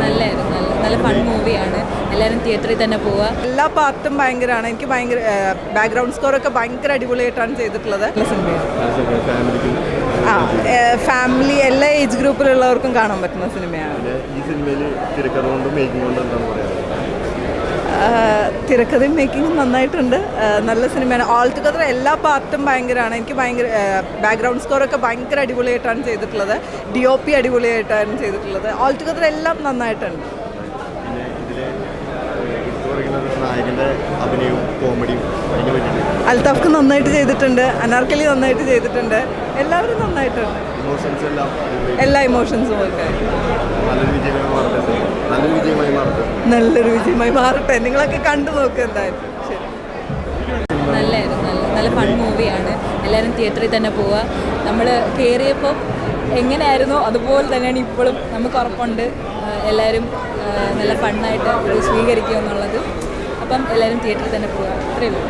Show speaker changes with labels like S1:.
S1: നല്ലായിരുന്നു. നല്ല ഫൺ മൂവിയാണ്. എല്ലാവരും തിയേറ്ററിൽ തന്നെ പോവുക.
S2: എല്ലാ പാർട്ടും ഭയങ്കരമാണ്. എനിക്ക് ഭയങ്കര ബാക്ക്ഗ്രൗണ്ട് സ്കോറൊക്കെ ഭയങ്കര അടിപൊളിയായിട്ടാണ് ചെയ്തിട്ടുള്ളത്. നല്ല സിനിമയാണ്. ഫാമിലി എല്ലാ ഏജ് ഗ്രൂപ്പിലുള്ളവർക്കും കാണാൻ പറ്റുന്ന സിനിമയാണ്. തിരക്കഥയും മേക്കിങ്ങും നന്നായിട്ടുണ്ട്. നല്ല സിനിമയാണ്. ഓൾ ടുഗദർ എല്ലാ പാർട്ടും ഭയങ്കരമാണ്. എനിക്ക് ഭയങ്കര ബാക്ക്ഗ്രൗണ്ട് സ്കോറൊക്കെ ഭയങ്കര അടിപൊളിയായിട്ടാണ് ചെയ്തിട്ടുള്ളത്. DOP അടിപൊളിയായിട്ടാണ് ചെയ്തിട്ടുള്ളത്. ഓൾ ടുഗദർ എല്ലാം നന്നായിട്ടുണ്ട്. അൽത്താഫ്ക്ക് നന്നായിട്ട് ചെയ്തിട്ടുണ്ട്. അനാർക്കലി നന്നായിട്ട് ചെയ്തിട്ടുണ്ട്. എല്ലാവരും നന്നായിട്ടുണ്ട്. എല്ലാ ഇമോഷൻസും ഒക്കെ നല്ലൊരു വിജയമായി മാറട്ടെ. നിങ്ങളൊക്കെ കണ്ടു നോക്കുക എന്തായാലും. ശരി.
S1: നല്ലായിരുന്നു. നല്ല ഫൺ മൂവിയാണ്. എല്ലാവരും തിയേറ്ററിൽ തന്നെ പോവുക. നമ്മൾ കയറിയപ്പോൾ എങ്ങനെയായിരുന്നോ അതുപോലെ തന്നെയാണ് ഇപ്പോഴും. നമുക്ക് ഉറപ്പുണ്ട് എല്ലാവരും നല്ല ഫണ്ണായിട്ട് സ്വീകരിക്കുക എന്നുള്ളത്. അപ്പം എല്ലാവരും തിയേറ്ററിൽ തന്നെ പോവുക. അത്രയേ ഉള്ളൂ.